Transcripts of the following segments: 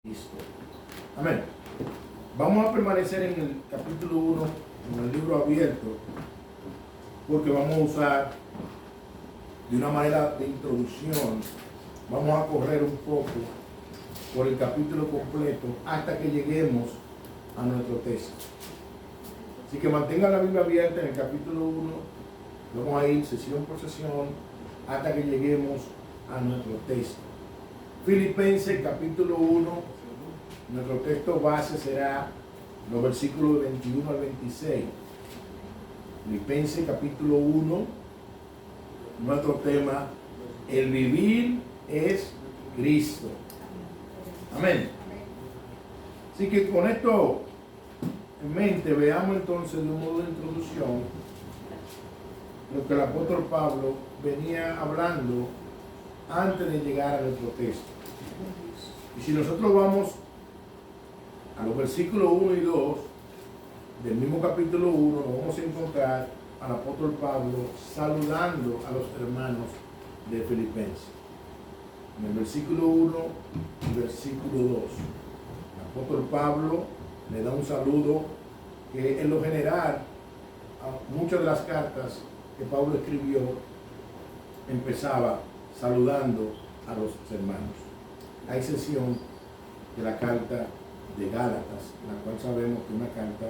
Cristo. Amén. Vamos a permanecer en el capítulo 1, en el libro abierto, porque vamos a usar de una manera de introducción, vamos a correr un poco por el capítulo completo hasta que lleguemos a nuestro texto. Así que mantenga la Biblia abierta en el capítulo 1, vamos a ir sesión por sesión hasta que lleguemos a nuestro texto. Filipenses capítulo 1, nuestro texto base será los versículos 21 al 26. Filipenses capítulo 1, nuestro tema, el vivir es Cristo. Amén. Así que con esto en mente, veamos entonces de un modo de introducción lo que el apóstol Pablo venía hablando antes de llegar a nuestro texto. Y si nosotros vamos a los versículos 1 y 2 del mismo capítulo 1, nos vamos a encontrar al apóstol Pablo saludando a los hermanos de Filipenses. En el versículo 1 y versículo 2, el apóstol Pablo le da un saludo que en lo general, a muchas de las cartas que Pablo escribió, empezaba saludando a los hermanos. A excepción de la carta de Gálatas, la cual sabemos que es una carta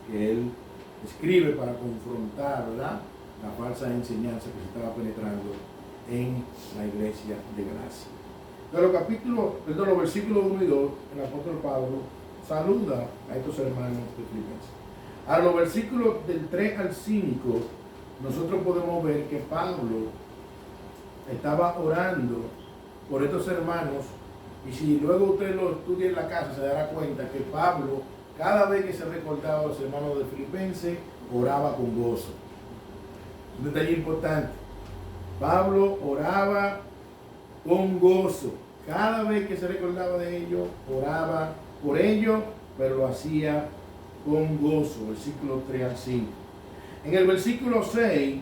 que él escribe para confrontar, ¿verdad?, la falsa enseñanza que se estaba penetrando en la iglesia de Gracia. De los versículos 1 y 2, el apóstol Pablo saluda a estos hermanos de Filipenses. A los versículos del 3 al 5, nosotros podemos ver que Pablo estaba orando por estos hermanos, y si luego usted lo estudia en la casa, se dará cuenta que Pablo, cada vez que se recordaba a los hermanos de Filipenses, oraba con gozo. Un detalle importante. Pablo oraba con gozo. Cada vez que se recordaba de ellos, oraba por ellos, pero lo hacía con gozo. Versículo 3 al 5. En el versículo 6,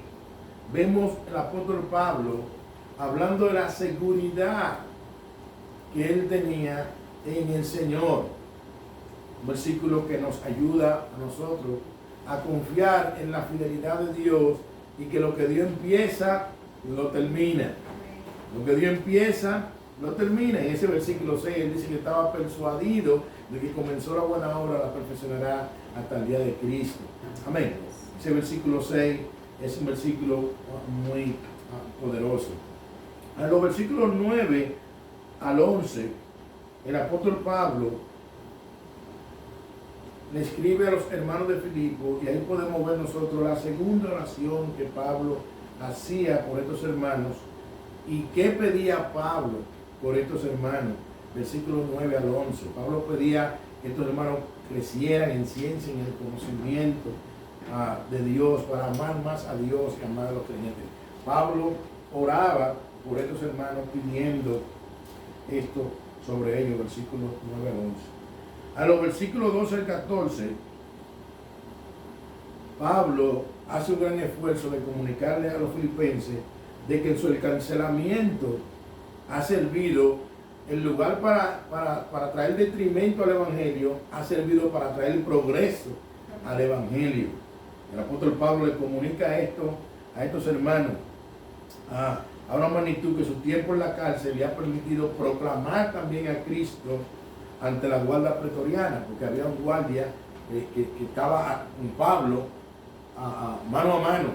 vemos el apóstol Pablo hablando de la seguridad que él tenía en el Señor. Un versículo que nos ayuda a nosotros a confiar en la fidelidad de Dios y que lo que Dios empieza, lo termina. Lo que Dios empieza, lo termina. En ese versículo 6 él dice que estaba persuadido de que comenzó la buena obra, la perfeccionará hasta el día de Cristo. Amén. Ese versículo 6 es un versículo muy poderoso. En los versículos 9 al 11, el apóstol Pablo le escribe a los hermanos de Filipo, y ahí podemos ver nosotros la segunda oración que Pablo hacía por estos hermanos. ¿Y qué pedía Pablo por estos hermanos? Versículos 9 al 11. Pablo pedía que estos hermanos crecieran en ciencia, en el conocimiento de Dios, para amar más a Dios y amar a los creyentes. Pablo oraba por estos hermanos pidiendo esto sobre ellos, versículos 9 al 11. A los versículos 12 al 14, Pablo hace un gran esfuerzo de comunicarle a los filipenses de que el cancelamiento ha servido, en lugar para traer detrimento al Evangelio, ha servido para traer progreso al Evangelio. El apóstol Pablo le comunica esto a estos hermanos a una magnitud que su tiempo en la cárcel le ha permitido proclamar también a Cristo ante la guardia pretoriana, porque había un guardia que estaba con Pablo mano a mano,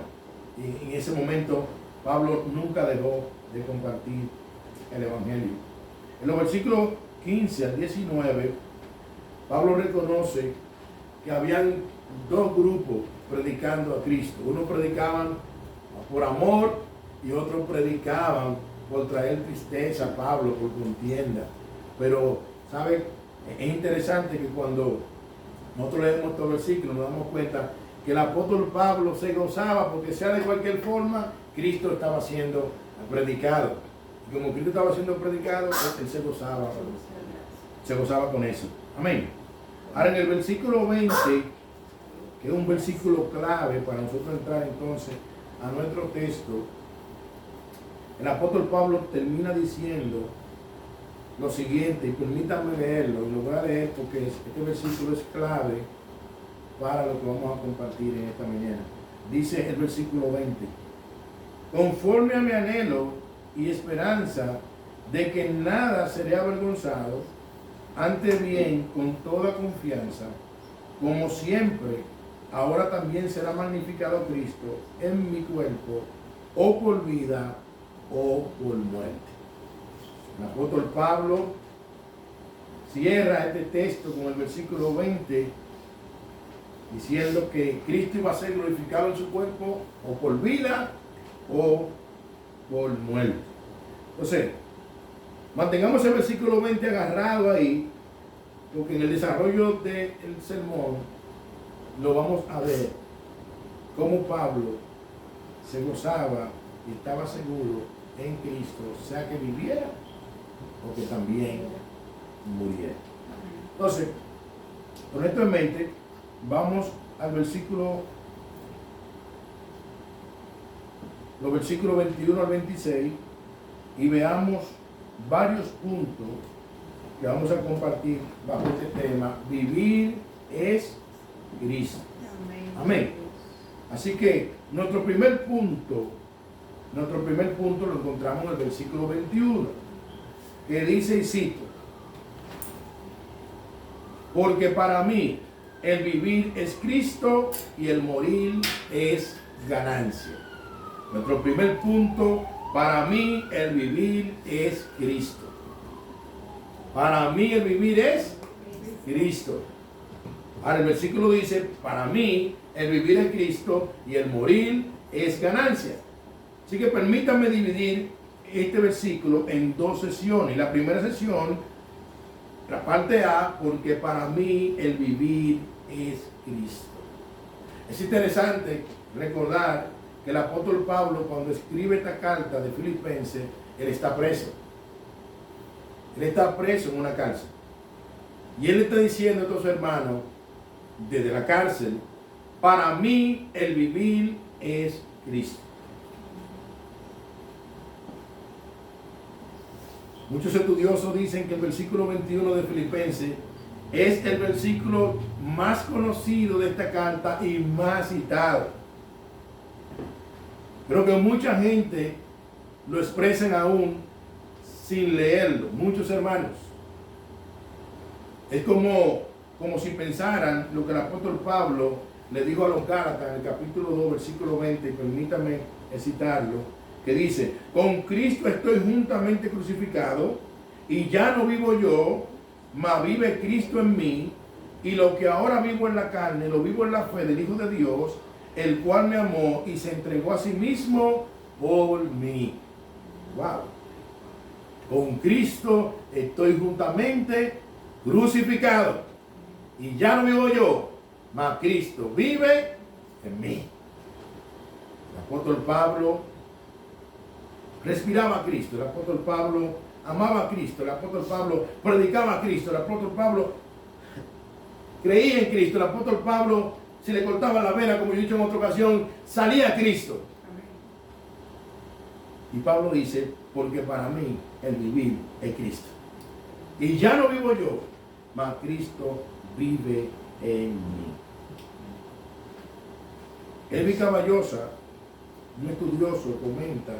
y en ese momento Pablo nunca dejó de compartir el Evangelio. En los versículos 15 al 19, Pablo reconoce que habían dos grupos predicando a Cristo. Unos predicaban por amor y otros predicaban por traer tristeza a Pablo, por contienda. Pero, ¿sabe? Es interesante que cuando nosotros leemos estos versículos nos damos cuenta que el apóstol Pablo se gozaba porque, sea de cualquier forma, Cristo estaba siendo predicado. Y como Cristo estaba siendo predicado, él se gozaba con eso. Amén. Ahora, en el versículo 20, que es un versículo clave para nosotros entrar entonces a nuestro texto, el apóstol Pablo termina diciendo lo siguiente, y permítanme leerlo, y lo voy a leer porque este versículo es clave para lo que vamos a compartir en esta mañana. Dice el versículo 20: conforme a mi anhelo y esperanza de que en nada seré avergonzado, antes bien con toda confianza, como siempre, ahora también será magnificado Cristo en mi cuerpo, o por vida o por muerte. El apóstol Pablo cierra este texto con el versículo 20 diciendo que Cristo iba a ser glorificado en su cuerpo o por vida o por muerte. Entonces, mantengamos el versículo 20 agarrado ahí, porque en el desarrollo del sermón lo vamos a ver cómo Pablo se gozaba y estaba seguro en Cristo, sea que viviera o que también muriera. Entonces, con esto en mente, vamos al los versículos 21 al 26 y veamos varios puntos que vamos a compartir bajo este tema: vivir es Cristo. Amén. Así que nuestro primer punto lo encontramos en el versículo 21, que dice, y cito: porque para mí el vivir es Cristo y el morir es ganancia. Nuestro primer punto: para mí el vivir es Cristo. Para mí el vivir es Cristo. Ahora el versículo dice: para mí el vivir es Cristo y el morir es ganancia. Así que permítanme dividir este versículo en dos sesiones. La primera sesión, la parte A, porque para mí el vivir es Cristo. Es interesante recordar que el apóstol Pablo, cuando escribe esta carta de Filipenses, él está preso. Él está preso en una cárcel. Y él está diciendo a estos hermanos, desde la cárcel: para mí el vivir es Cristo. Muchos estudiosos dicen que el versículo 21 de Filipenses es el versículo más conocido de esta carta y más citado. Creo que mucha gente lo expresan aún sin leerlo, muchos hermanos. Es como si pensaran lo que el apóstol Pablo le dijo a los Gálatas en el capítulo 2, versículo 20, y permítame citarlo, que dice: con Cristo estoy juntamente crucificado, y ya no vivo yo, mas vive Cristo en mí, y lo que ahora vivo en la carne, lo vivo en la fe del Hijo de Dios, el cual me amó y se entregó a sí mismo por mí. Wow. Con Cristo estoy juntamente crucificado, y ya no vivo yo, mas Cristo vive en mí. El apóstol Pablo respiraba a Cristo, el apóstol Pablo amaba a Cristo, el apóstol Pablo predicaba a Cristo, el apóstol Pablo creía en Cristo, el apóstol Pablo, si le cortaba la vena, como yo he dicho en otra ocasión, salía a Cristo. Y Pablo dice: porque para mí el vivir es Cristo. Y ya no vivo yo, mas Cristo vive en mí. Elvi Caballosa, un estudioso, comenta,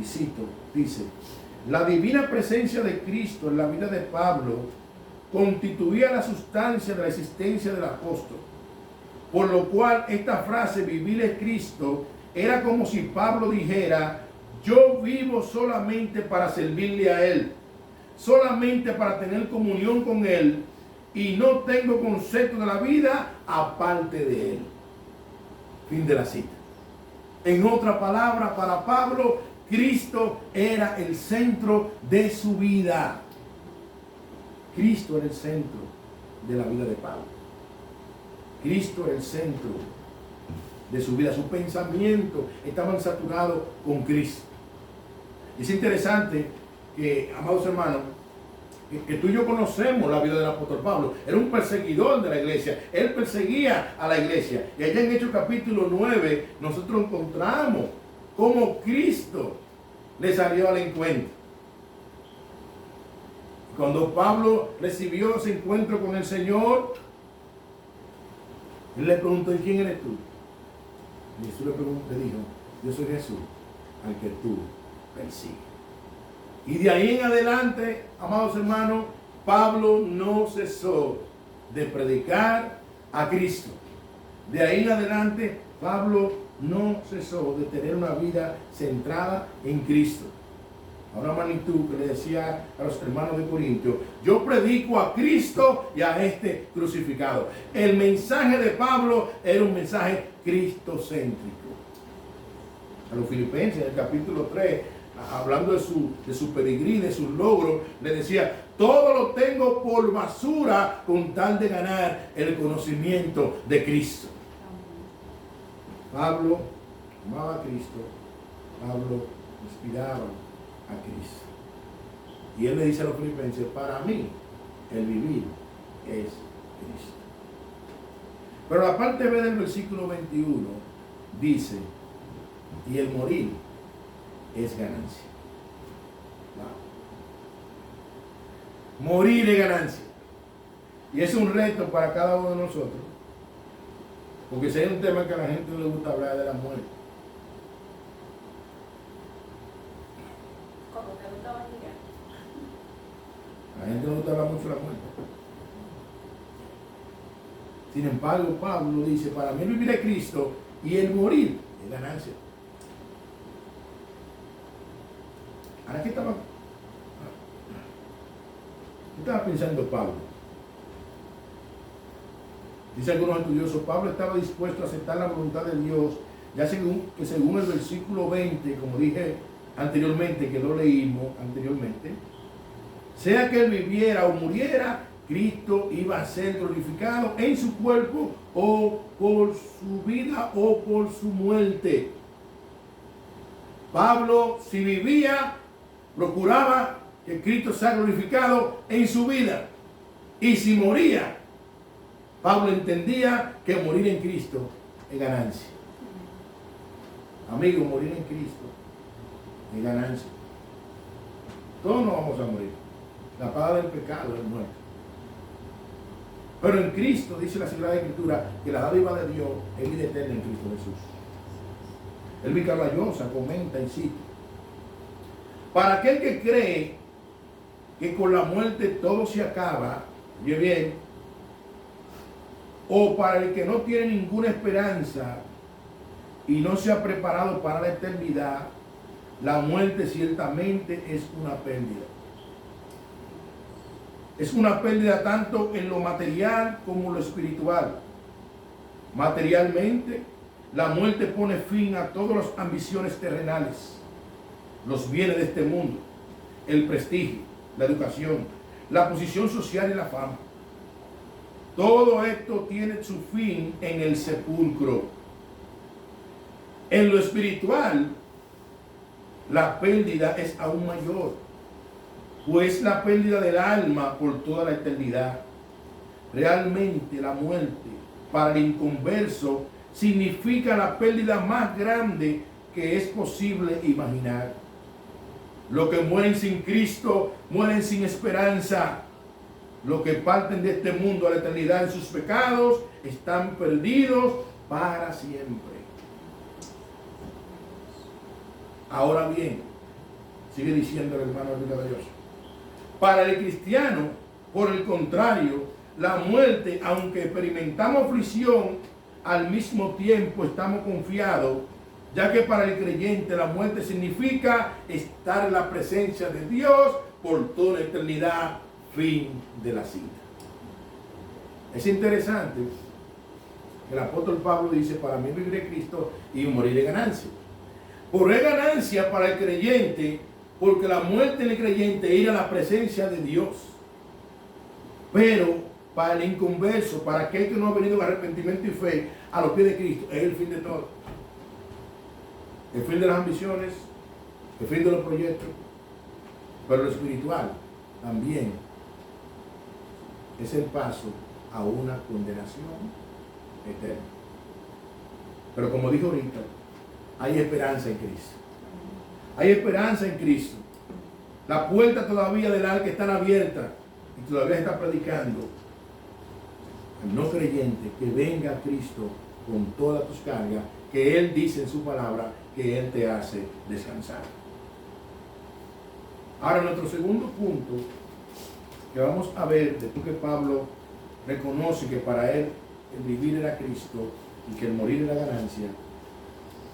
y cito, dice: la divina presencia de Cristo en la vida de Pablo constituía la sustancia de la existencia del apóstol, por lo cual esta frase, vivir es Cristo, era como si Pablo dijera: yo vivo solamente para servirle a Él, solamente para tener comunión con Él, y no tengo concepto de la vida aparte de Él. Fin de la cita. En otra palabra, para Pablo, Cristo era el centro de su vida. Cristo era el centro de la vida de Pablo. Cristo era el centro de su vida. Sus pensamientos estaban saturados con Cristo. Es interesante que, amados hermanos, que tú y yo conocemos la vida del apóstol Pablo. Era un perseguidor de la iglesia. Él perseguía a la iglesia. Y allá en Hechos capítulo 9 nosotros encontramos cómo Cristo le salió al encuentro. Cuando Pablo recibió ese encuentro con el Señor, él le preguntó: ¿y quién eres tú? Y Jesús le dijo: yo soy Jesús, al que tú persigues. Y de ahí en adelante, amados hermanos, Pablo no cesó de predicar a Cristo. De ahí en adelante, Pablo no cesó de tener una vida centrada en Cristo. A una magnitud que le decía a los hermanos de Corintios: yo predico a Cristo y a este crucificado. El mensaje de Pablo era un mensaje cristocéntrico. A los filipenses, en el capítulo 3, hablando de su peregrino, de sus logros, le decía: todo lo tengo por basura con tal de ganar el conocimiento de Cristo. Pablo amaba a Cristo, Pablo inspiraba a Cristo. Y él le dice a los filipenses: para mí el vivir es Cristo. Pero la parte B del versículo 21 dice: y el morir es ganancia. Wow. Morir es ganancia. Y es un reto para cada uno de nosotros, porque si hay un tema que a la gente no le gusta hablar, de la muerte. ¿Cómo te gusta venir? A la gente no le gusta hablar mucho de la muerte. Sin embargo, Pablo dice: para mí vivir es Cristo y el morir es ganancia. Ahora, ¿qué estaba pensando Pablo? Dice algunos estudiosos: Pablo estaba dispuesto a aceptar la voluntad de Dios, ya que según el versículo 20, como dije anteriormente, que lo leímos anteriormente, sea que él viviera o muriera, Cristo iba a ser glorificado en su cuerpo, o por su vida o por su muerte. Pablo, si vivía, procuraba que Cristo sea glorificado en su vida. Y si moría, Pablo entendía que morir en Cristo es ganancia. Amigo, morir en Cristo es ganancia. Todos nos vamos a morir. La paga del pecado es muerte. Pero en Cristo, dice la Sagrada Escritura, que la dádiva de Dios es vida eterna en Cristo Jesús. Elvira Layosa comenta y cita: para aquel que cree que con la muerte todo se acaba, oye bien, o para el que no tiene ninguna esperanza y no se ha preparado para la eternidad, la muerte ciertamente es una pérdida. Es una pérdida tanto en lo material como en lo espiritual. Materialmente, la muerte pone fin a todas las ambiciones terrenales, los bienes de este mundo, el prestigio, la educación, la posición social y la fama. Todo esto tiene su fin en el sepulcro. En lo espiritual, la pérdida es aún mayor, pues la pérdida del alma por toda la eternidad. Realmente la muerte para el inconverso significa la pérdida más grande que es posible imaginar. Los que mueren sin Cristo mueren sin esperanza. Los que parten de este mundo a la eternidad en sus pecados están perdidos para siempre. Ahora bien, sigue diciendo el hermano Elvira Layosa: para el cristiano, por el contrario, la muerte, aunque experimentamos aflicción, al mismo tiempo estamos confiados, ya que para el creyente la muerte significa estar en la presencia de Dios por toda la eternidad. Fin de la cita. Es interesante que el apóstol Pablo dice: para mí vivir es Cristo y morir es ganancia. Por es ganancia para el creyente, porque la muerte del creyente es ir a la presencia de Dios. Pero para el inconverso, para aquel que no ha venido en arrepentimiento y fe a los pies de Cristo, es el fin de todo. El fin de las ambiciones, el fin de los proyectos, pero lo espiritual también es el paso a una condenación eterna. Pero como dijo ahorita, hay esperanza en Cristo. Hay esperanza en Cristo. La puerta todavía del arca están abiertas y todavía se está predicando al no creyente que venga a Cristo con todas tus cargas, que Él dice en su palabra que Él te hace descansar. Ahora, nuestro segundo punto que vamos a ver, después que Pablo reconoce que para él el vivir era Cristo y que el morir era ganancia,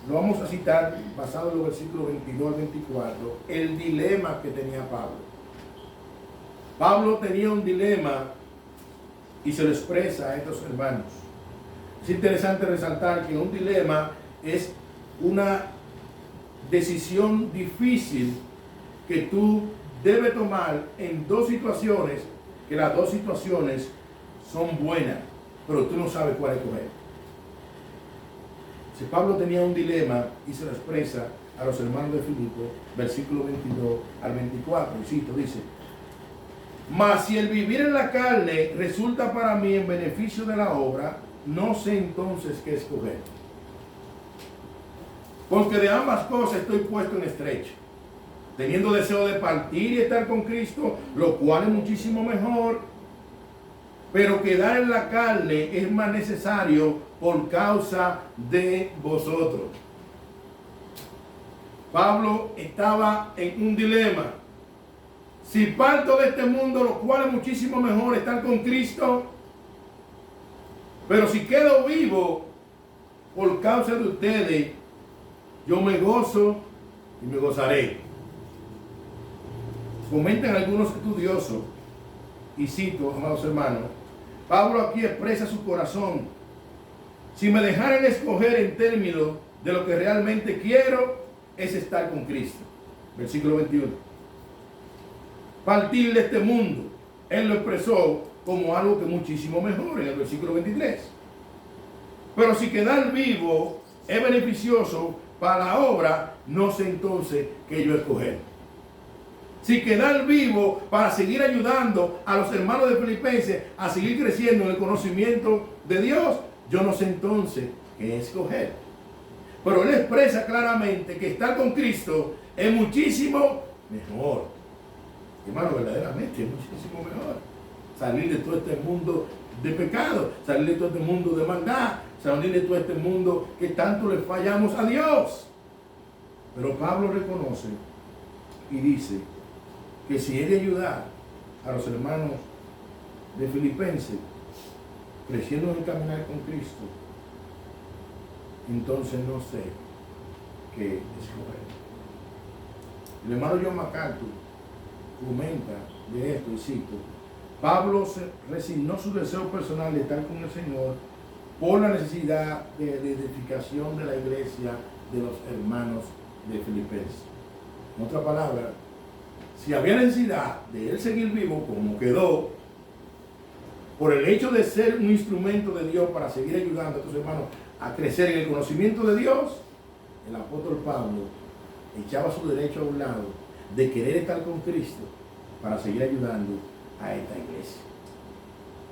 lo vamos a citar basado en los versículos 22 al 24, el dilema que tenía Pablo. Pablo tenía un dilema y se lo expresa a estos hermanos. Es interesante resaltar que un dilema es una decisión difícil que tú debes tomar en dos situaciones, que las dos situaciones son buenas, pero tú no sabes cuál escoger. Si Pablo tenía un dilema y se lo expresa a los hermanos de Filipo, versículo 22 al 24, y cito, dice: mas si el vivir en la carne resulta para mí en beneficio de la obra, no sé entonces qué escoger. Porque de ambas cosas estoy puesto en estrecho, teniendo deseo de partir y estar con Cristo, lo cual es muchísimo mejor, pero quedar en la carne es más necesario por causa de vosotros. Pablo estaba en un dilema. Si parto de este mundo, lo cual es muchísimo mejor estar con Cristo, pero si quedo vivo por causa de ustedes, yo me gozo y me gozaré. Comentan algunos estudiosos, y cito, amados hermanos, Pablo aquí expresa su corazón. Si me dejaran escoger en términos de lo que realmente quiero, es estar con Cristo. Versículo 21. Partir de este mundo, él lo expresó como algo que muchísimo mejor en el versículo 23. Pero si quedar vivo es beneficioso para la obra, no sé entonces qué yo escoger. Si quedar vivo para seguir ayudando a los hermanos de Filipenses a seguir creciendo en el conocimiento de Dios, yo no sé entonces qué escoger. Pero él expresa claramente que estar con Cristo es muchísimo mejor. Hermano, verdaderamente es muchísimo mejor. Salir de todo este mundo de pecado, salir de todo este mundo de maldad, salir de todo este mundo que tanto le fallamos a Dios. Pero Pablo reconoce y dice que si he de ayudar a los hermanos de Filipenses creciendo en el caminar con Cristo, entonces no sé qué escoger. El hermano John MacArthur comenta de esto y cito: Pablo resignó su deseo personal de estar con el Señor por la necesidad de edificación de la iglesia de los hermanos de Filipenses. En otra palabra, si había necesidad de él seguir vivo como quedó, por el hecho de ser un instrumento de Dios para seguir ayudando a tus hermanos a crecer en el conocimiento de Dios, el apóstol Pablo echaba su derecho a un lado de querer estar con Cristo para seguir ayudando a esta iglesia.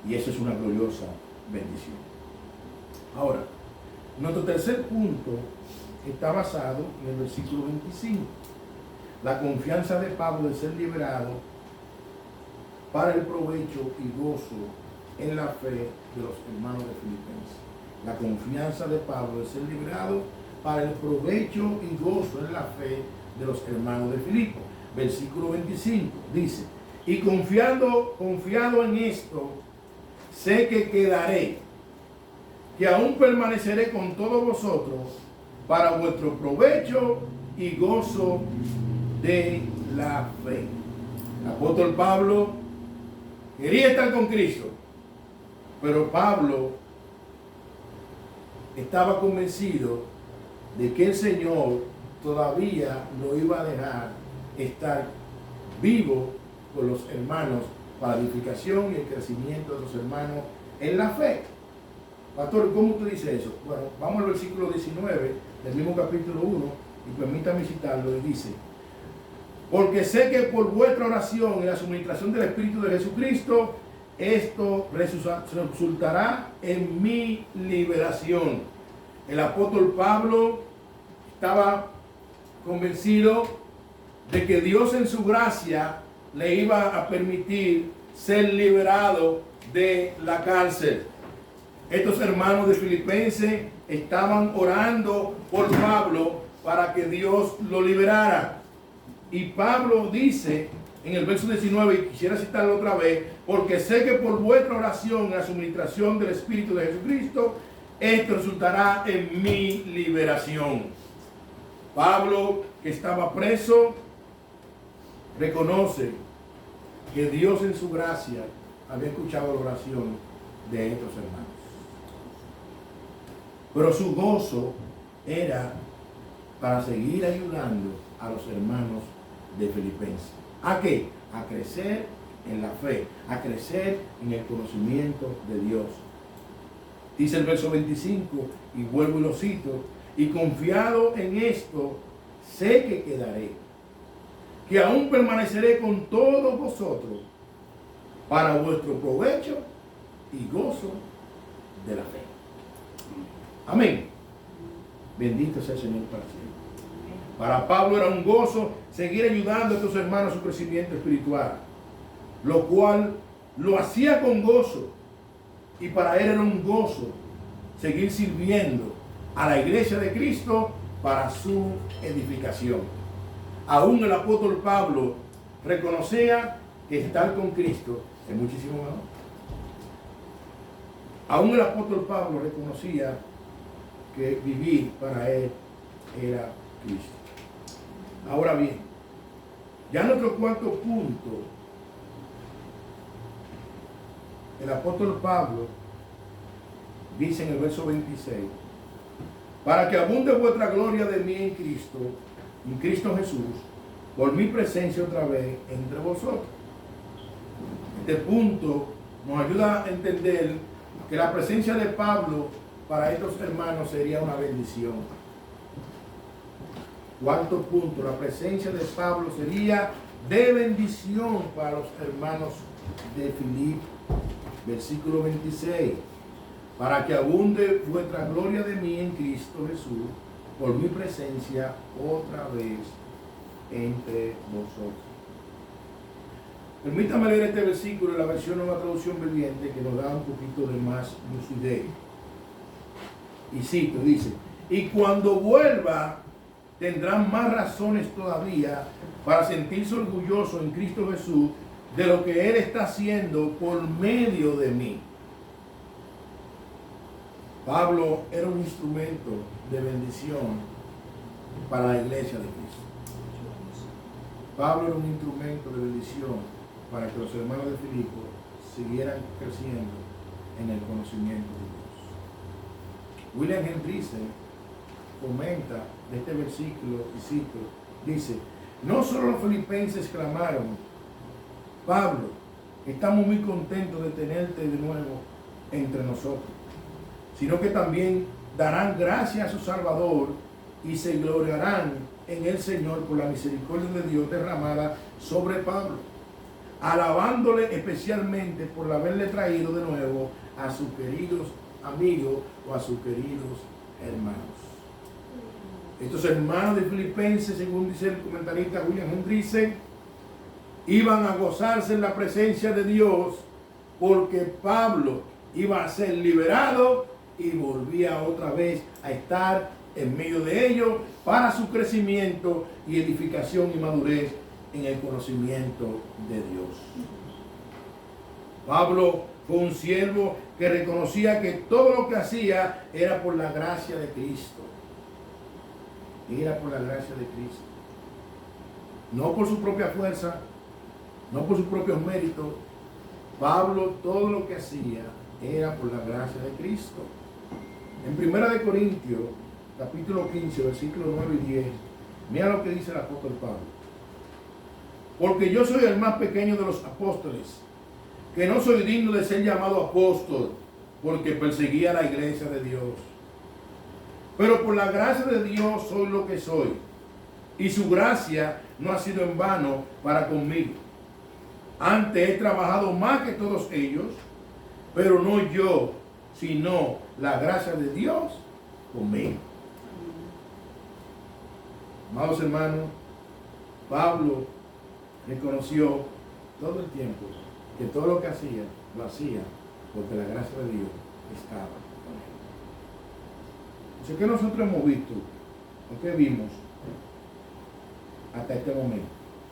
Y eso es una gloriosa bendición. Ahora, nuestro tercer punto está basado en el versículo 25. La confianza de Pablo de ser liberado para el provecho y gozo en la fe de los hermanos de Filipenses. La confianza de Pablo de ser liberado para el provecho y gozo en la fe de los hermanos de Filipo. Versículo 25 dice: y confiado en esto, sé que quedaré, que aún permaneceré con todos vosotros para vuestro provecho y gozo de la fe. El apóstol Pablo quería estar con Cristo, pero Pablo estaba convencido de que el Señor todavía lo iba a dejar estar vivo con los hermanos para la edificación y el crecimiento de los hermanos en la fe. Pastor, ¿cómo tú dices eso? Bueno, vamos al versículo 19 del mismo capítulo 1 y permítame citarlo, y dice: porque sé que por vuestra oración y la suministración del Espíritu de Jesucristo, esto resultará en mi liberación. El apóstol Pablo estaba convencido de que Dios en su gracia le iba a permitir ser liberado de la cárcel. Estos hermanos de Filipenses estaban orando por Pablo para que Dios lo liberara. Y Pablo dice en el verso 19, y quisiera citarlo otra vez, porque sé que por vuestra oración en la suministración del Espíritu de Jesucristo, esto resultará en mi liberación. Pablo, que estaba preso, reconoce que Dios en su gracia había escuchado la oración de estos hermanos. Pero su gozo era para seguir ayudando a los hermanos de Filipenses. ¿A qué? A crecer en la fe, a crecer en el conocimiento de Dios. Dice el verso 25, y vuelvo y lo cito, y confiado en esto, sé que quedaré, que aún permaneceré con todos vosotros para vuestro provecho y gozo de la fe. Amén. Bendito sea el Señor para siempre. Para Pablo era un gozo seguir ayudando a estos hermanos a su crecimiento espiritual, lo cual lo hacía con gozo, y para él era un gozo seguir sirviendo a la iglesia de Cristo para su edificación. Aún el apóstol Pablo reconocía que estar con Cristo es muchísimo mejor. Aún el apóstol Pablo reconocía que vivir para él era Cristo. Ahora bien, ya nuestro cuarto punto, el apóstol Pablo dice en el verso 26, para que abunde vuestra gloria de mí en Cristo Jesús, por mi presencia otra vez entre vosotros. Este punto nos ayuda a entender que la presencia de Pablo para estos hermanos sería una bendición. Cuarto punto, la presencia de Pablo sería de bendición para los hermanos de Filipos. Versículo 26, para que abunde vuestra gloria de mí en Cristo Jesús, por mi presencia otra vez entre vosotros. Permítame leer este versículo en la versión Nueva Traducción Viviente, que nos da un poquito de más lucidez. Y cito, dice, y cuando vuelva, tendrán más razones todavía para sentirse orgullosos en Cristo Jesús de lo que Él está haciendo por medio de mí. Pablo era un instrumento de bendición para la iglesia de Cristo. Pablo era un instrumento de bendición para que los hermanos de Filipo siguieran creciendo en el conocimiento de Dios. William Hendricks comenta de este versículo, y cito, dice, no solo los filipenses clamaron, Pablo, estamos muy contentos de tenerte de nuevo entre nosotros, sino que también darán gracias a su Salvador y se gloriarán en el Señor por la misericordia de Dios derramada sobre Pablo, alabándole especialmente por haberle traído de nuevo a sus queridos amigos o a sus queridos hermanos. Estos hermanos de Filipenses, según dice el comentarista William Hendricks, iban a gozarse en la presencia de Dios porque Pablo iba a ser liberado y volvía otra vez a estar en medio de ellos para su crecimiento y edificación y madurez en el conocimiento de Dios. Pablo fue un siervo que reconocía que todo lo que hacía era por la gracia de Cristo. Era por la gracia de Cristo. No por su propia fuerza, no por sus propios méritos. Pablo todo lo que hacía era por la gracia de Cristo. En 1 Corintios, capítulo 15, versículos 9 y 10, mira lo que dice el apóstol Pablo. Porque yo soy el más pequeño de los apóstoles, que no soy digno de ser llamado apóstol, porque perseguía a la iglesia de Dios. Pero por la gracia de Dios soy lo que soy, y su gracia no ha sido en vano para conmigo. Antes he trabajado más que todos ellos, pero no yo, sino la gracia de Dios conmigo. Amados hermanos, Pablo reconoció todo el tiempo que todo lo que hacía, lo hacía porque la gracia de Dios estaba con él. Entonces, ¿qué nosotros hemos visto? ¿O qué vimos hasta este momento?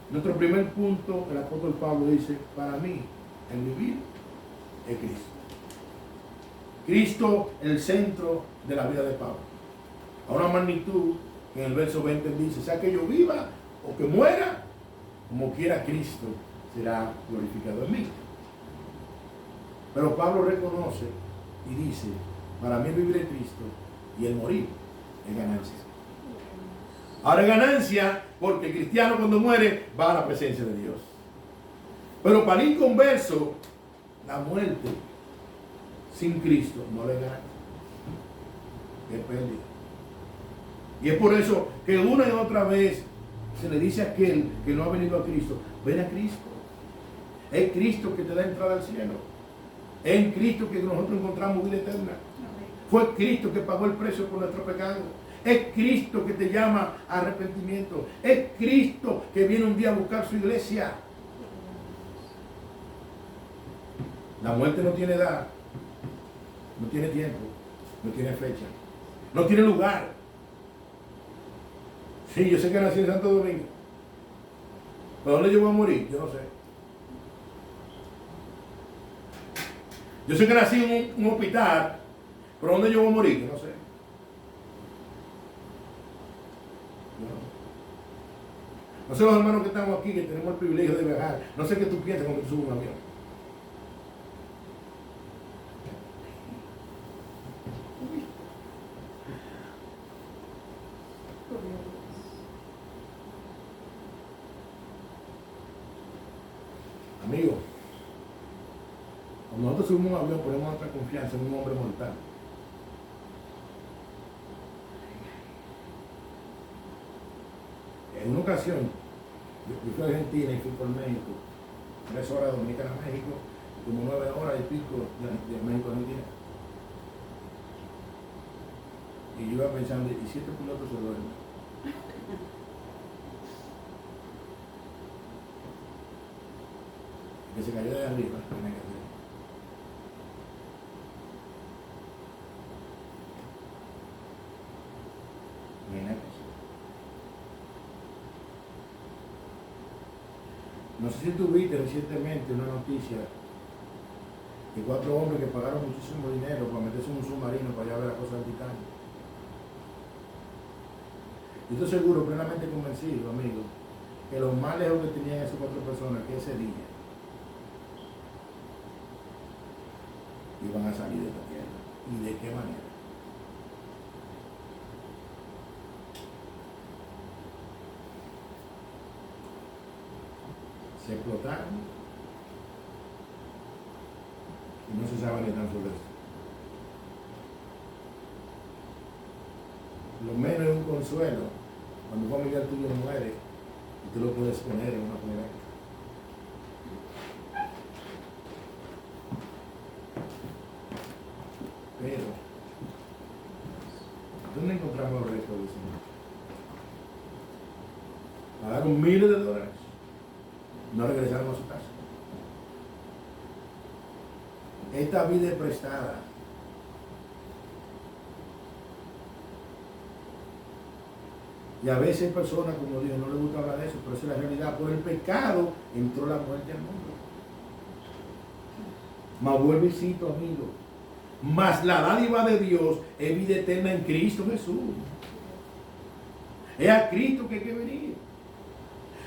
Nuestro primer punto, el apóstol Pablo dice, para mí, el vivir es Cristo. Cristo, el centro de la vida de Pablo. A una magnitud, en el verso 20 dice, sea que yo viva o que muera, como quiera Cristo será glorificado en mí. Pero Pablo reconoce y dice, para mí vivir es Cristo y el morir es ganancia. Ahora es ganancia porque el cristiano cuando muere va a la presencia de Dios. Pero para el inconverso, la muerte sin Cristo no le gana. Es pérdida. Y es por eso que una y otra vez se le dice a aquel que no ha venido a Cristo, ven a Cristo. Es Cristo que te da entrada al cielo. Es en Cristo que nosotros encontramos vida eterna. Fue Cristo que pagó el precio por nuestro pecado. Es Cristo que te llama a arrepentimiento. Es Cristo que viene un día a buscar su iglesia. La muerte no tiene edad, no tiene tiempo, no tiene fecha, no tiene lugar. Sí, yo sé que nací en Santo Domingo. ¿Pero dónde yo voy a morir? Yo no sé. Yo sé que nací en un hospital, pero ¿dónde yo voy a morir? Yo no sé. No sé los hermanos que estamos aquí, que tenemos el privilegio de viajar. No sé qué tú piensas cuando tú subes un avión. Amigo, cuando nosotros subimos un avión ponemos nuestra confianza en un hombre mortal. En una ocasión, yo fui a Argentina y fui por México, 3 horas de Dominicana a México, y como 9 horas y pico de México a Argentina. Y yo iba pensando, ¿y si este piloto se duerme? Que se cayó de arriba, tiene que hacer. No sé si tú viste recientemente una noticia de 4 hombres que pagaron muchísimo dinero para meterse en un submarino para allá ver la cosa del Titanic. Yo estoy seguro, plenamente convencido, amigo, que lo más lejos que tenían esas 4 personas que ese día iban a salir de esta tierra. ¿Y de qué manera? Se explotaron y no se sabe ni tan sobre eso. Lo menos es un consuelo cuando un familiar tuyo muere y tú lo puedes poner en una funeraria. Pero, ¿dónde encontramos los restos del Señor? Pagaron miles de dólares. No regresaron a su casa. Esta vida es prestada. Y a veces hay personas, como digo, no les gusta hablar de eso, pero esa es la realidad. Por el pecado entró la muerte al mundo. Mas vuelve y cito, amigo. Mas la dádiva de Dios es vida eterna en Cristo Jesús. Es a Cristo que hay que venir.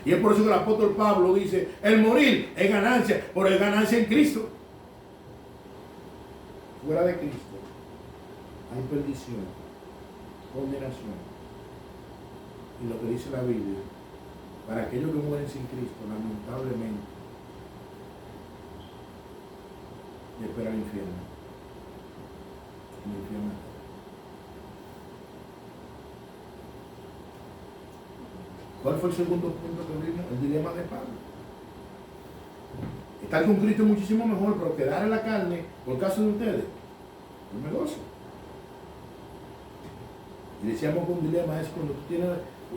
Y es por eso que el apóstol Pablo dice, el morir es ganancia, pero es ganancia en Cristo. Fuera de Cristo hay perdición, condenación. Y lo que dice la Biblia, para aquellos que mueren sin Cristo, lamentablemente, le espera el infierno. El infierno. ¿Cuál fue el segundo punto que vimos? El dilema de Pablo. Estar con Cristo es muchísimo mejor, pero quedar en la carne, por caso de ustedes, no me gozo. Y decíamos que un dilema es cuando tú tienes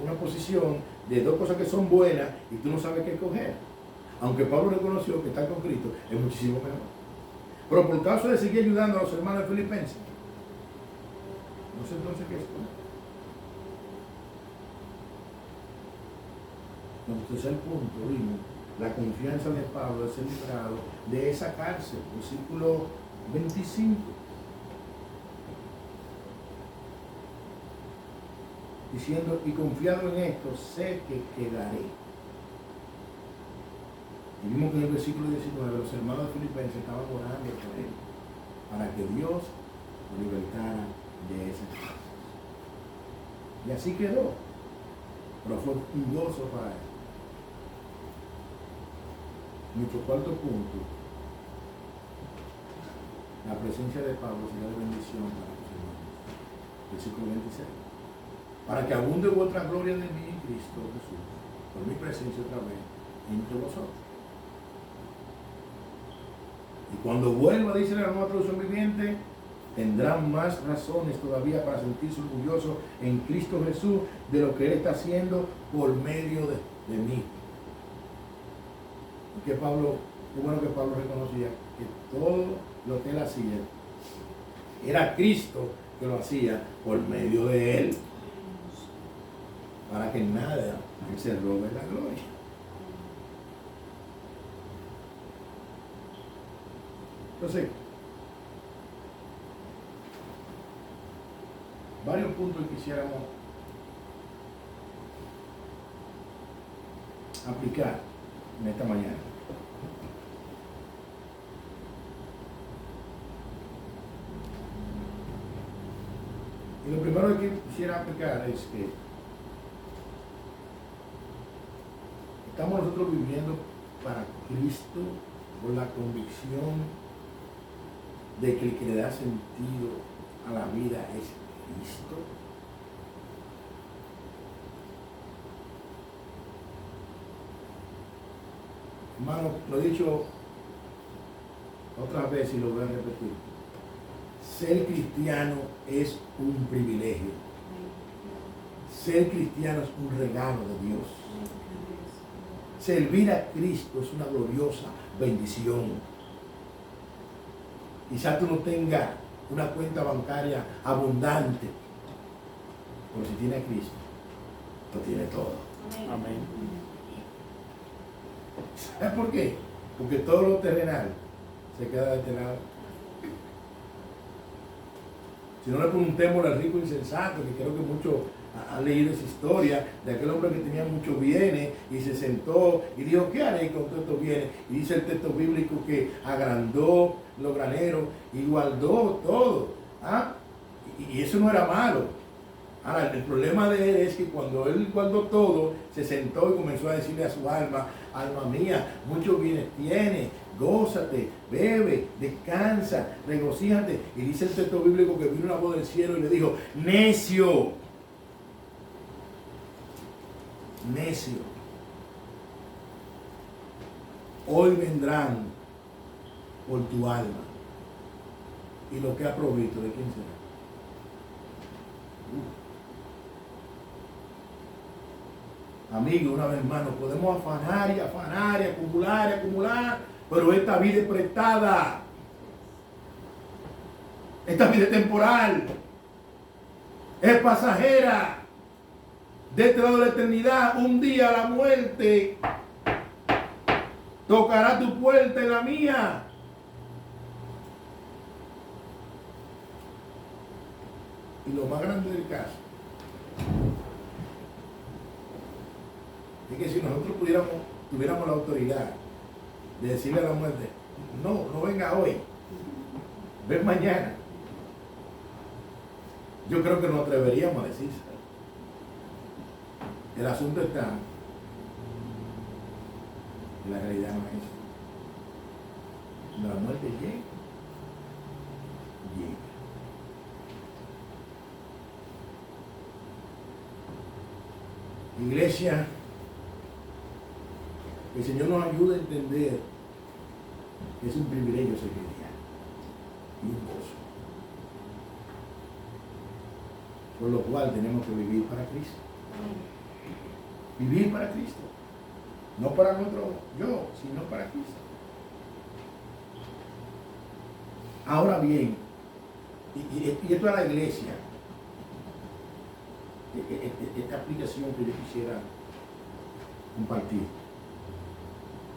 una posición de dos cosas que son buenas y tú no sabes qué escoger. Aunque Pablo reconoció que estar con Cristo es muchísimo mejor. Pero por causa de seguir ayudando a los hermanos filipenses, no sé entonces qué es. Entonces el punto, vimos, la confianza de Pablo de ser librado de esa cárcel, versículo 25. Diciendo, y confiado en esto, sé que quedaré. Y vimos que en el versículo 19 los hermanos filipenses estaban orando por él, para que Dios lo libertara de esa cárcel. Y así quedó. Pero fue un gozo para él. Nuestro cuarto punto, la presencia de Pablo será de bendición para los hermanos. Versículo 26. Para que abunde vuestra gloria de mí en Cristo Jesús, por mi presencia otra vez entre vosotros. Y cuando vuelva, dice la nueva traducción viviente, tendrán más razones todavía para sentirse orgullosos en Cristo Jesús de lo que Él está haciendo por medio de mí. Que Pablo, qué bueno que Pablo reconocía que todo lo que él hacía era Cristo que lo hacía por medio de él, para que nada él se robe la gloria. Entonces, varios puntos que quisiéramos aplicar en esta mañana. Y lo primero que quisiera aplicar es que estamos nosotros viviendo para Cristo con la convicción de que el que le da sentido a la vida es Cristo. Hermano, lo he dicho otras veces y lo voy a repetir. Ser cristiano es un privilegio. Ser cristiano es un regalo de Dios. Servir a Cristo es una gloriosa bendición. Quizás tú no tengas una cuenta bancaria abundante, pero si tiene a Cristo, lo tiene todo. Amén. ¿Sabes por qué? Porque todo lo terrenal se queda de este lado. Si no le preguntemos al rico insensato, que creo que muchos han leído esa historia de aquel hombre que tenía muchos bienes y se sentó y dijo, ¿qué haré con todos estos bienes? Y dice el texto bíblico que agrandó los graneros y guardó todo. ¿Ah? Y eso no era malo. Ahora, el problema de él es que cuando él guardó todo, se sentó y comenzó a decirle a su alma, alma mía, muchos bienes tienes, gózate, bebe, descansa, regocíjate. Y dice el texto bíblico que vino una voz del cielo y le dijo, necio, necio, hoy vendrán por tu alma y lo que ha provisto, ¿de quién será? Amigo, una vez más, nos podemos afanar y afanar y acumular y acumular, pero esta vida es prestada. Esta vida es temporal. Es pasajera. De este lado de la eternidad, un día la muerte tocará tu puerta y la mía. Y lo más grande del caso es que si nosotros tuviéramos la autoridad de decirle a la muerte, no venga hoy, ven mañana, yo creo que nos atreveríamos a decirse. El asunto está en la realidad no es eso. Cuando la muerte llega. Iglesia, que el Señor nos ayude a entender que es un privilegio ser cristiano y un gozo, por lo cual tenemos que vivir para Cristo. Vivir para Cristo. No para nuestro yo, sino para Cristo. Ahora bien, y esto es la iglesia, esta aplicación que yo quisiera compartir.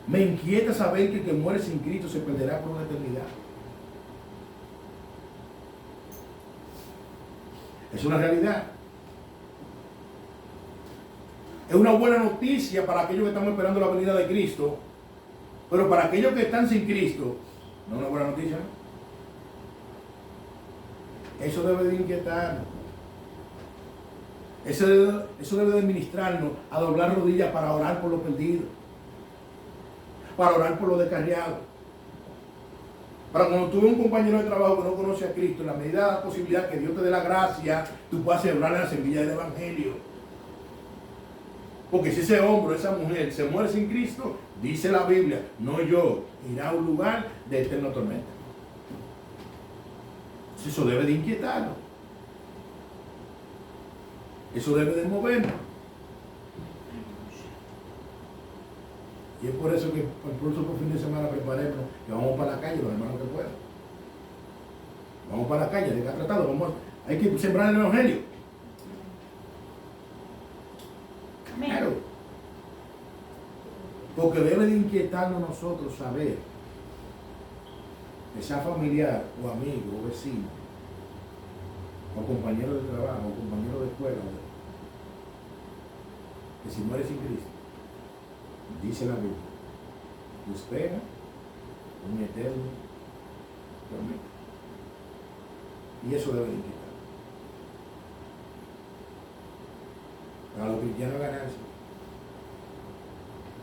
Me inquieta saber que el que muere sin Cristo se perderá por una eternidad. Es una realidad. Es una buena noticia para aquellos que estamos esperando la venida de Cristo, pero para aquellos que están sin Cristo, no es una buena noticia, ¿no? Eso debe de inquietarnos. Eso debe de ministrarnos a doblar rodillas para orar por los perdidos, para orar por los descarriados. Para cuando tú ves un compañero de trabajo que no conoce a Cristo, en la medida de la posibilidad que Dios te dé la gracia, tú puedas sembrarle la semilla del Evangelio. Porque si ese hombre o esa mujer se muere sin Cristo, dice la Biblia, no yo, irá a un lugar de eterno tormento. Eso debe de inquietarnos. Eso debe de movernos. Y es por eso que el próximo fin de semana preparemos que vamos para la calle, los hermanos que puedan. Vamos para la calle, de cada tratado, hay que sembrar el Evangelio. Claro. Porque debe de inquietarnos nosotros saber que sea familiar o amigo o vecino o compañero de trabajo o compañero de escuela, que si muere sin Cristo, dice la Biblia, lo espera un eterno tormento. Y eso debe de inquietar. Para los cristianos ganarse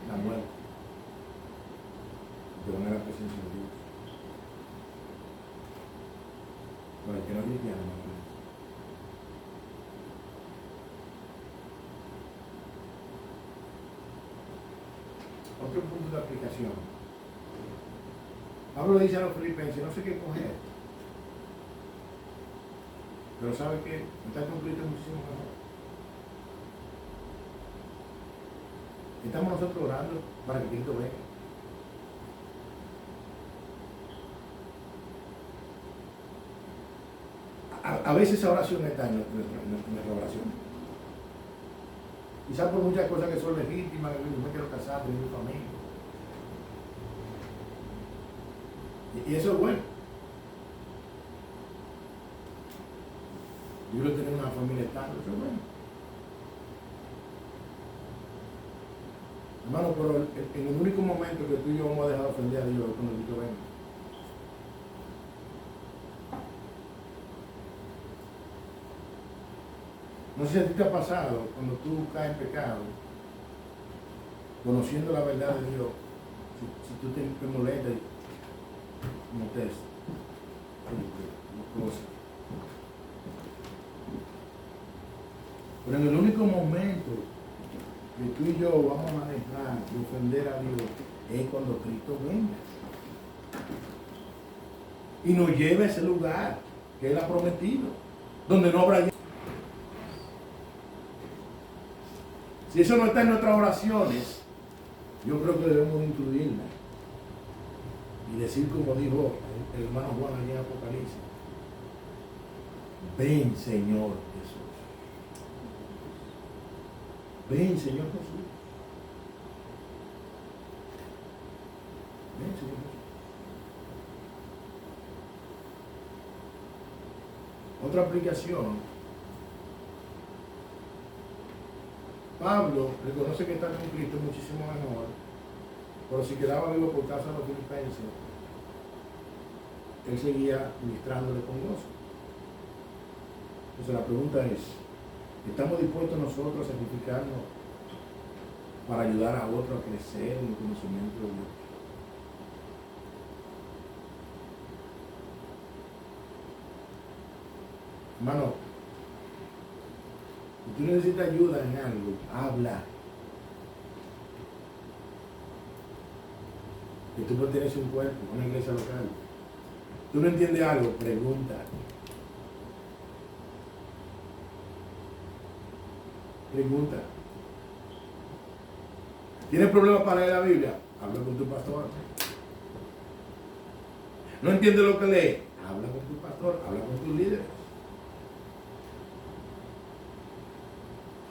la muerte, que van a la presencia de Dios. Para el que no es cristiano, no ganarse. Otro punto de aplicación. Pablo le dice a los filipenses, no sé qué coger, pero sabe que estar con Cristo es muchísimo mejor. Estamos nosotros orando para que Cristo venga. A veces esa oración está en nuestra oración. Quizás por muchas cosas que son legítimas, que yo me quiero casar, tener mi familia. Y eso es bueno. Yo quiero tener una familia estable, eso es bueno. Hermano, pero en el único momento que tú y yo vamos a dejar de ofender a Dios es cuando Cristo venga. No sé si a ti te ha pasado cuando tú caes en pecado, conociendo la verdad de Dios, si tú te molestas y molestas, pero en el único momento que tú y yo vamos a manejar y ofender a Dios es cuando Cristo venga y nos lleve a ese lugar que Él ha prometido, donde no habrá. Si eso no está en nuestras oraciones, yo creo que debemos incluirla y decir como dijo el hermano Juan allí en Apocalipsis: ven, Señor Jesús. Ven, Señor Jesús. Ven, Señor Jesús. Otra aplicación. Pablo reconoce que estar con Cristo es muchísimo mejor, pero si quedaba vivo por causa de los filipenses, él seguía ministrándole con gozo. Entonces la pregunta es, ¿estamos dispuestos nosotros a sacrificarnos para ayudar a otros a crecer en el conocimiento de Dios? Hermano, si tú necesitas ayuda en algo, habla. Que tú perteneces a un cuerpo, a una iglesia local. Tú no entiendes algo, pregunta. Pregunta. ¿Tienes problemas para leer la Biblia? Habla con tu pastor. ¿No entiendes lo que lee? Habla con tu pastor, habla con tus líderes.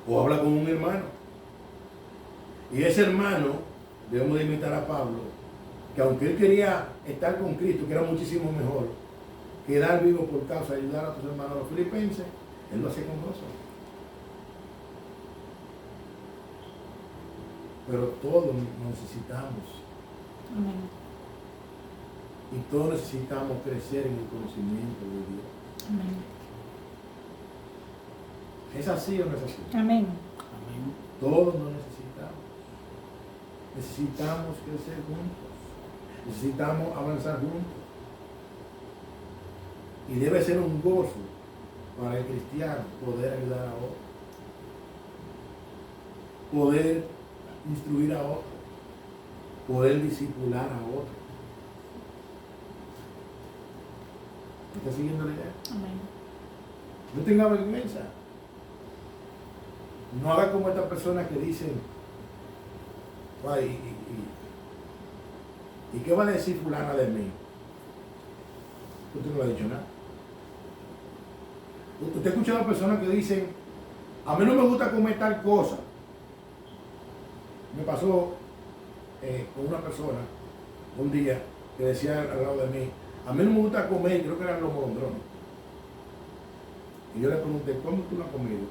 O habla con un hermano. Y ese hermano, debemos de imitar a Pablo, que aunque él quería estar con Cristo, que era muchísimo mejor, quedar vivo por causa de ayudar a tus hermanos los filipenses, él lo hacía con gozo. Pero todos necesitamos. Amén. Y todos necesitamos crecer en el conocimiento de Dios. Amén. ¿Es así o no es así? Amén. Todos lo necesitamos. Necesitamos crecer juntos. Necesitamos avanzar juntos. Y debe ser un gozo para el cristiano poder ayudar a otro. Poder instruir a otro. Poder discipular a otro. ¿Me está siguiendo la idea? Amén. No tenga vergüenza. No haga como estas personas que dicen, "Ay, ¿y qué va a decir fulana de mí?" Usted no le ha dicho nada. Usted ha escuchado a personas que dicen, "A mí no me gusta comer tal cosa." Me pasó con una persona un día que decía al lado de mí, "A mí no me gusta comer", creo que eran los molondrones. Y yo le pregunté, ¿cuándo tú lo has comido?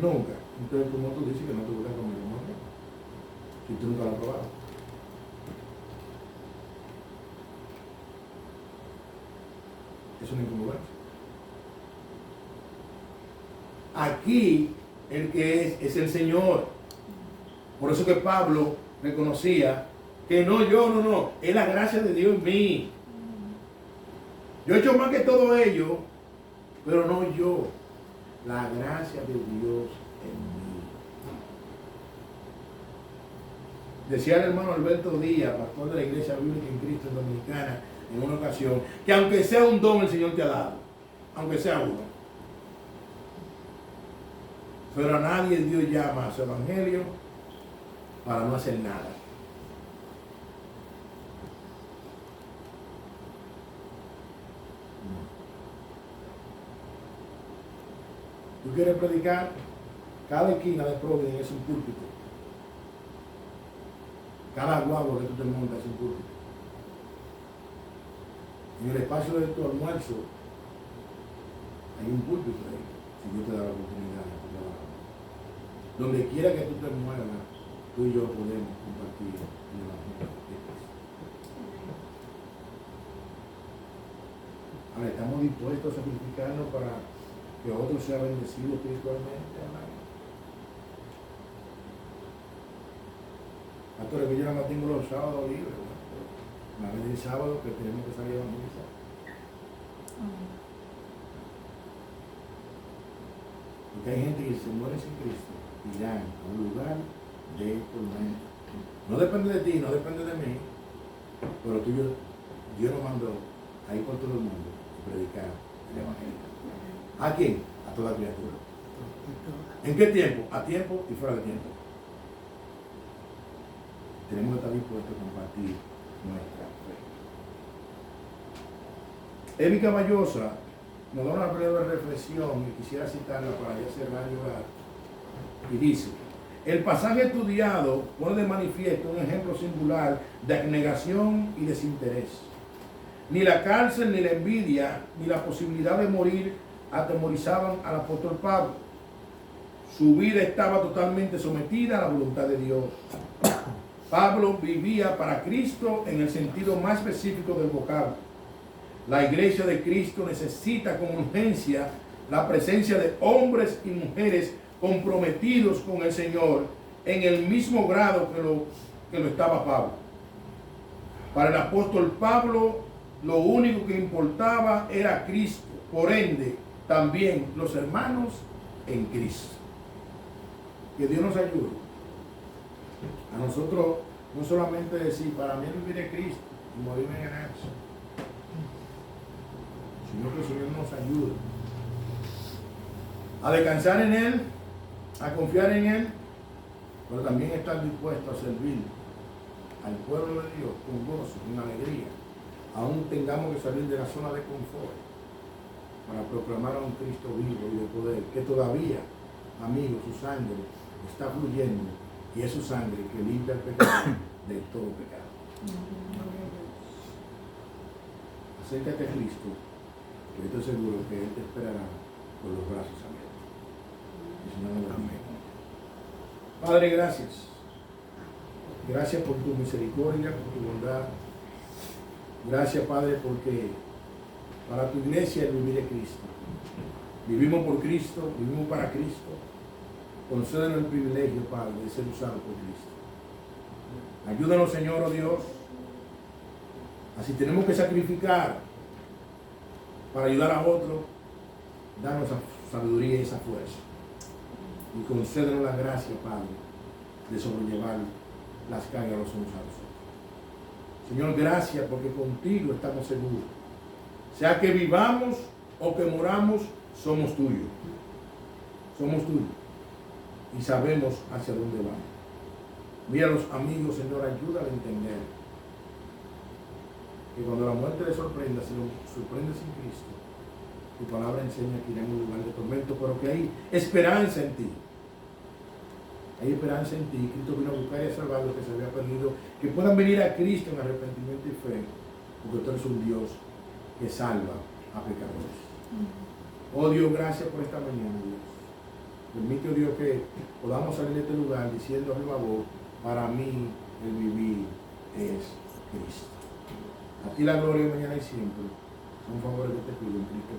Nunca. Entonces, ¿cómo tú dices que no te gusta comer los molondrones? Si tú nunca lo has probado. Es una incongruencia. Aquí el que es el Señor. Por eso que Pablo reconocía que no, es la gracia de Dios en mí. Yo he hecho más que todo ello, pero no yo, la gracia de Dios en mí. Decía el hermano Alberto Díaz, pastor de la Iglesia Bíblica en Cristo Dominicana, en una ocasión, que aunque sea un don el Señor te ha dado, aunque sea uno, pero a nadie Dios llama a su evangelio para no hacer nada. Tú quieres predicar, cada esquina de Providence es un púlpito. Cada guagua que tú te montas es un púlpito. En el espacio de tu almuerzo hay un púlpito ahí, si Dios te da la oportunidad de trabajar. Donde quiera que tú te muevas, tú y yo podemos compartir el evangelio de Cristo. Ahora, ¿estamos dispuestos a sacrificarnos para que otro sea bendecido espiritualmente? Amén. Pastor, que yo nada más tengo los sábados libres, ¿no? Una vez el sábado que tenemos que salir a evangelizar. Porque hay gente que se muere sin Cristo, irán a un lugar de tormento. No depende de ti, no depende de mí, pero tú, Dios nos mandó a ir por todo el mundo a predicar el evangelio. ¿A quién? A toda criatura. ¿En qué tiempo? A tiempo y fuera de tiempo. Tenemos que estar dispuestos a compartir nuestra fe. Erika Bayosa nos da una breve reflexión y quisiera citarla para ya cerrar y orar. Y dice, el pasaje estudiado pone de manifiesto un ejemplo singular de abnegación y desinterés. Ni la cárcel, ni la envidia, ni la posibilidad de morir atemorizaban al apóstol Pablo. Su vida estaba totalmente sometida a la voluntad de Dios. Pablo vivía para Cristo en el sentido más específico del vocablo. La iglesia de Cristo necesita con urgencia la presencia de hombres y mujeres comprometidos con el Señor en el mismo grado que lo estaba Pablo. Para el apóstol Pablo, lo único que importaba era Cristo. Por ende, también los hermanos en Cristo. Que Dios nos ayude a nosotros no solamente decir, para mí vivir es Cristo y morir en ganancia, sino que el Señor nos ayude a descansar en Él, a confiar en Él pero también estar dispuesto a servir al pueblo de Dios con gozo, con alegría. Aún tengamos que salir de la zona de confort para proclamar a un Cristo vivo y de poder, que todavía, amigos, su sangre está fluyendo, y es su sangre que limpia el pecado de todo pecado. Acércate a Cristo, que yo estoy seguro que Él te esperará con los brazos abiertos. Amén. Padre, gracias. Gracias por tu misericordia, por tu bondad. Gracias, Padre, porque para tu iglesia el vivir es Cristo. Vivimos por Cristo, vivimos para Cristo. Concédenos el privilegio, Padre, de ser usados por Cristo. Ayúdanos, Señor, oh Dios. Así tenemos que sacrificar para ayudar a otros. Danos esa sabiduría y esa fuerza. Y concédenos la gracia, Padre, de sobrellevar las cargas los unos a los otros. Señor, gracias porque contigo estamos seguros. Sea que vivamos o que moramos, somos tuyos. Somos tuyos. Y sabemos hacia dónde vamos. Mira a los amigos, Señor, ayúdale a entender que cuando la muerte le sorprenda, se lo sorprende sin Cristo. Tu palabra enseña que irá en un lugar de tormento, pero que hay esperanza en ti. Hay esperanza en ti. Cristo vino a buscar y a salvar a los que se había perdido, que puedan venir a Cristo en arrepentimiento y fe, porque tú eres un Dios que salva a pecadores. Oh Dios, gracias por esta mañana, Dios. Permite, oh Dios, que podamos salir de este lugar diciendo a viva voz: para mí el vivir es Cristo. A ti la gloria mañana y siempre. Son favores que te pido en Cristo.